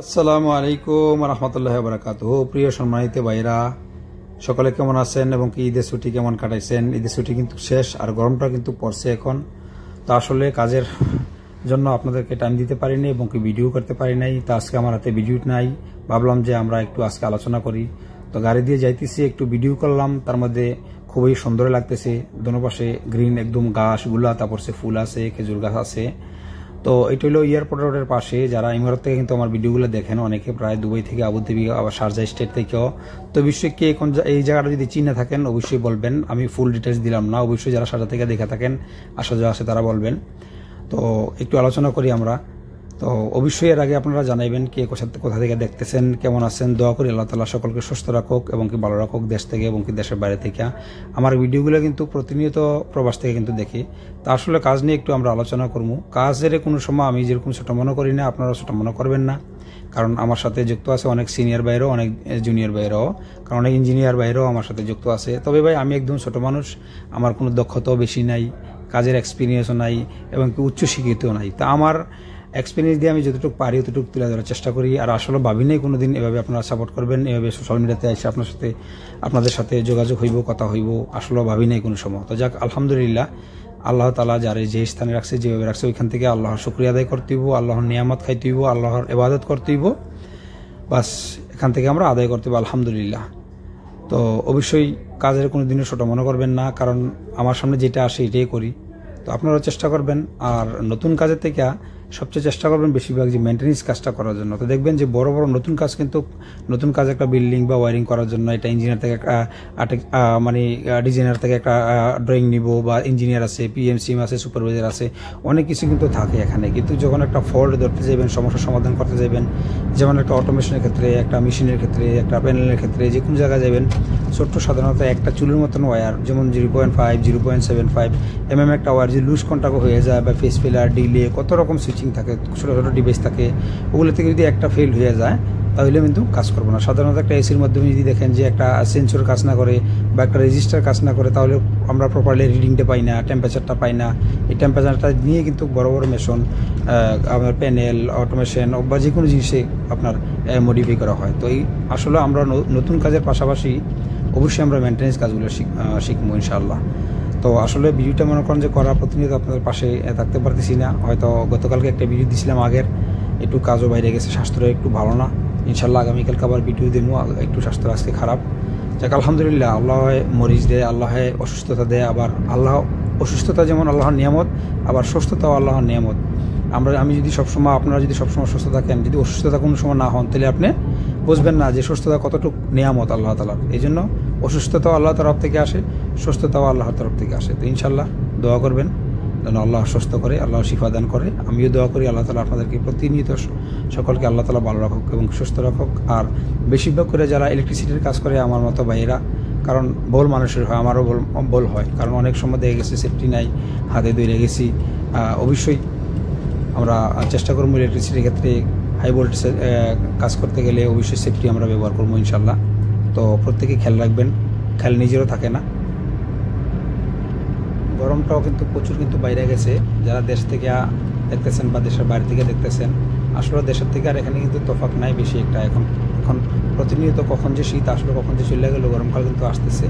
আসসালামু আলাইকুম রহমতুল্লাহ বারাকাতুহু। প্রিয় সম্মানিত ভাইরা, সকলে কেমন আছেন এবং কি ঈদের ছুটি কেমন কাটাইছেন? ঈদের ছুটি কিন্তু শেষ আর গরমটা কিন্তু পড়ছে এখন। তো আসলে কাজের জন্য আপনাদেরকে টাইম দিতে পারিনি এবং কি ভিডিও করতে পারি নাই। তো আজকে আমার হাতে ভিডিও নাই, ভাবলাম যে আমরা একটু আজকে আলোচনা করি। তো গাড়ি দিয়ে যাইতেছি, একটু ভিডিও করলাম। তার মধ্যে খুবই সুন্দর লাগতেছে, দোনো পাশে গ্রিন একদম গাছগুলা, তারপর সে ফুল আছে, খেজুর গাছ আছে। তো এটা হলো এয়ারপোর্ট রোডের পাশে। যারা ইমারত থেকে কিন্তু আমার ভিডিওগুলো দেখেন, অনেকে প্রায় দুবাই থেকে, আবুধাবি, আবার শারজা স্টেট থেকেও। তো অবশ্যই কে কোন এই জায়গাটা যদি চিনে থাকেন অবশ্যই বলবেন। আমি ফুল ডিটেলস দিলাম না, অবশ্যই যারা শারজা থেকে দেখে থাকেন, আসা যাওয়া আছে, তারা বলবেন। তো একটু আলোচনা করি আমরা। তো অবশ্যই এর আগে আপনারা জানাইবেন কে কোথা থেকে দেখতেছেন, কেমন আছেন। দোয়া করি আল্লাহ তাআলা সকলকে সুস্থ রাখুক এবং কি ভালো রাখুক, দেশ থেকে এবং কি দেশের বাইরে থেকে। আমার ভিডিওগুলো কিন্তু প্রতিনিয়ত প্রবাস থেকে কিন্তু দেখি। তা আসলে কাজ নিয়ে একটু আমরা আলোচনা করবো। কাজের কোনো সময় আমি যেরকম ছোট মনে করি না, আপনারা ছোট মনে করবেন না। কারণ আমার সাথে যুক্ত আছে অনেক সিনিয়র বাইরেও, অনেক জুনিয়র বাইরেও, কারণ অনেক ইঞ্জিনিয়ার বাইরেও আমার সাথে যুক্ত আছে। তবে ভাই আমি একদম ছোট মানুষ, আমার কোনো দক্ষতাও বেশি নাই, কাজের এক্সপিরিয়েন্সও নাই এবং কি উচ্চ শিক্ষিতও নাই। তা আমার এক্সপিরিয়েন্স দিয়ে আমি যতটুকু পারি ততটুকু তুলে ধরার চেষ্টা করি। আর আসলে ভাবি নেই কোনোদিন এভাবে আপনারা সাপোর্ট করবেন, এভাবে সোশ্যাল মিডিয়াতে এসে আপনাদের সাথে যোগাযোগ হইব, কথা হইব, আসলে ভাবি নেই কোনো সময়। তো যাক, আলহামদুলিল্লাহ, আল্লাহ তাআলা যারে যে স্থানে রাখছে, যেভাবে রাখছে, ওইখান থেকে আল্লাহর শুকরিয়া আদায় করতে হইব, আল্লাহর নিয়ামত খাইতে হইব, আল্লাহর ইবাদত করতে হইব। বাস এখান থেকে আমরা আদায় করতে হইব, আলহামদুলিল্লাহ। তো অবশ্যই কাজের কোনো দিনও ছোট মনে করবেন না, কারণ আমার সামনে যেটা আসে এটাই করি। তো আপনারাও চেষ্টা করবেন। আর নতুন কাজের থেকে সবচেয়ে চেষ্টা করবেন বেশিরভাগ যে মেনটেন্যান্স কাজটা করার জন্য। তো দেখবেন যে বড় বড় নতুন কাজ কিন্তু, নতুন কাজ একটা বিল্ডিং বা ওয়ারিং করার জন্য, এটা ইঞ্জিনিয়ার থেকে একটা মানে ডিজাইনার থেকে একটা ড্রয়িং নিব, বা ইঞ্জিনিয়ার আছে, পিএমসিএম আছে, সুপারভাইজার আছে, অনেক কিছু কিন্তু থাকে এখানে। কিন্তু যখন একটা ফল্ট ধরতে যাবেন, সমস্যার সমাধান করতে যাবেন, যেমন একটা অটোমেশনের ক্ষেত্রে, একটা মেশিনের ক্ষেত্রে, একটা প্যানেলের ক্ষেত্রে, যে কোনো জায়গায় যাবেন, ছোট্ট সাধারণত একটা চুলের মতন ওয়্যার, যেমন 0.5, 0.75 mm একটা ওয়্যার যে লুজ কন্টাক্ট হয়ে যায়, বা ফেস ফেলার, ডিলে, কত রকম সুইচিং থাকে, ছোটো ছোটো ডিভাইস থাকে, ওগুলো থেকে যদি একটা ফেল হয়ে যায় তাহলে কিন্তু কাজ করবো না। সাধারণত একটা এসির মাধ্যমে যদি দেখেন যে একটা সেন্সর কাজ না করে বা একটা রেজিস্টার কাজ না করে, তাহলে আমরা প্রপারলি রিডিংটা পাই না, টেম্পারেচারটা পাই না। এই টেম্পারেচারটা নিয়ে কিন্তু বড় বড় মেশিন, আপনার প্যানেল, অটোমেশন বা যে কোনো জিনিসে আপনার মডিফাই করা হয়। তো এই আসলে আমরা নতুন কাজের পাশাপাশি অবশ্যই আমরা মেনটেন্যান্স কাজগুলো শিখবো ইনশাআল্লাহ। তো আসলে ভিডিওটা মনে করেন যে করার প্রতিনিয়ত আপনাদের পাশে থাকতে পারতেছি না। হয়তো গতকালকে একটা ভিডিও দিয়েছিলাম আগের, একটু কাজও বাইরে গেছে, স্বাস্থ্যটা একটু ভালো না। ইনশাল্লাহ আগামীকালকে আবার ভিডিও দেবো। একটু স্বাস্থ্য আজকে খারাপ। যাক, আলহামদুলিল্লাহ, আল্লাহ মরিচ দেয়, আল্লাহ অসুস্থতা দেয়। আবার আল্লাহ অসুস্থতা যেমন আল্লাহর নিয়ামত, আবার সুস্থতাও আল্লাহর নিয়ামত। আমি যদি সবসময়, আপনারা যদি সবসময় সুস্থ থাকেন, যদি অসুস্থতা কোনো সময় না হন, তাহলে আপনি বুঝবেন না যে সুস্থতা কতটুকু নিয়ামত আল্লাহ তাআলার। এই জন্য অসুস্থতাও আল্লাহর তরফ থেকে আসে, সুস্থতাও আল্লাহর তরফ থেকে আসে। তো ইনশাল্লাহ দোয়া করবেন যেন আল্লাহ সুস্থ করে, আল্লাহ শিফা দান করে। আমিও দোয়া করি আল্লাহ তাআলা আপনাদেরকে প্রতিনিয়ত সকলকে আল্লাহ তাআলা ভালো রাখুক এবং সুস্থ রাখুক। আর বেশিরভাগ করে যারা ইলেকট্রিসিটির কাজ করে আমার মতো ভাইয়েরা, কারণ ভুল মানুষের হয়, আমারও ভুল হয়, কারণ অনেক সময় দেখে গেছে সেফটি নাই, হাতে ধরে গেছি। অবশ্যই আমরা চেষ্টা করবো ইলেকট্রিসিটির ক্ষেত্রে হাই ভোল্টেজের কাজ করতে গেলে অবশ্যই সেফটি আমরা ব্যবহার করবো ইনশাল্লাহ। তো প্রত্যেকে খেয়াল রাখবেন, খেয়াল নিজেরও থাকে না। গরমটাও কিন্তু প্রচুর কিন্তু বাইরে গেছে। যারা দেশ থেকে দেখতেছেন বা দেশের বাইরে থেকে দেখতেছেন, আসলে দেশের থেকে আর এখানে কিন্তু তফাৎ নাই বেশি একটা। এখন প্রতিনিয়ত কখন যে শীত আসলো, কখন যে চলে গেল, গরমকাল কিন্তু আসতেছে।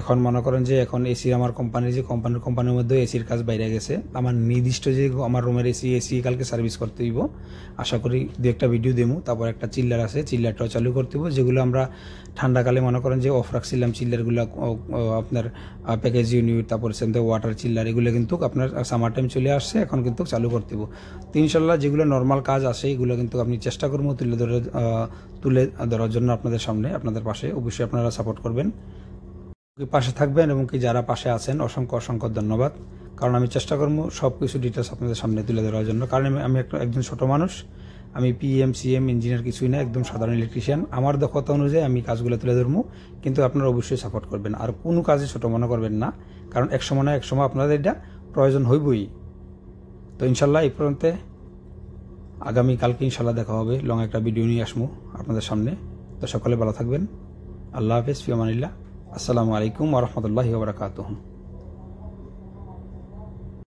এখন মনে করেন যে এখন এসি, আমার কোম্পানির মধ্যে এসির কাজ বাইরে গেছে। আমার নির্দিষ্ট যে আমার রুমের এসি কালকে সার্ভিস করতে হইব। আশা করি দু একটা ভিডিও দেবো। তারপর একটা চিল্লার আছে, চিল্লারটাও চালু করতে হইব। যেগুলো আমরা ঠান্ডাকালে মনে করেন যে অফ রাখছিলাম, চিল্লারগুলো আপনার প্যাকেজ ইউনিট, তারপর ওয়াটার চিল্লার, এগুলো কিন্তু আপনার সামার টাইম চলে আসছে, এখন কিন্তু চালু করতে হইব। তো ইনশাল্লাহ যেগুলো নর্মাল কাজ আসে এগুলো কিন্তু আপনি চেষ্টা করবো তুলে ধরার জন্য আপনাদের সামনে, আপনাদের পাশে। অবশ্যই আপনারা সাপোর্ট করবেন, পাশে থাকবেন এবং কি যারা পাশে আছেন অসংখ্য অসংখ্য ধন্যবাদ। কারণ আমি চেষ্টা করবো সব কিছু ডিটেলস আপনাদের সামনে তুলে ধরার জন্য। কারণ আমি একজন ছোট মানুষ, আমি পিএমসিএম ইঞ্জিনিয়ার কিছুই না, একদম সাধারণ ইলেকট্রিশিয়ান। আমার দক্ষতা অনুযায়ী আমি কাজগুলো তুলে ধরবো, কিন্তু আপনারা অবশ্যই সাপোর্ট করবেন। আর কোনো কাজে ছোট মনে করবেন না, কারণ এক সময় না এক সময় আপনাদের এটা প্রয়োজন হইবই। তো ইনশাল্লাহ এই পর্যন্ত, আগামীকালকে ইনশাল্লাহ দেখা হবে, লং একটা ভিডিও নিয়ে আসবো আপনাদের সামনে। তো সকলে ভালো থাকবেন। আল্লাহ হাফেজ, ফি আমানিল্লাহ। আসসালামু আলাইকুম ওয়া রাহমাতুল্লাহি ওয়া বারাকাতুহু।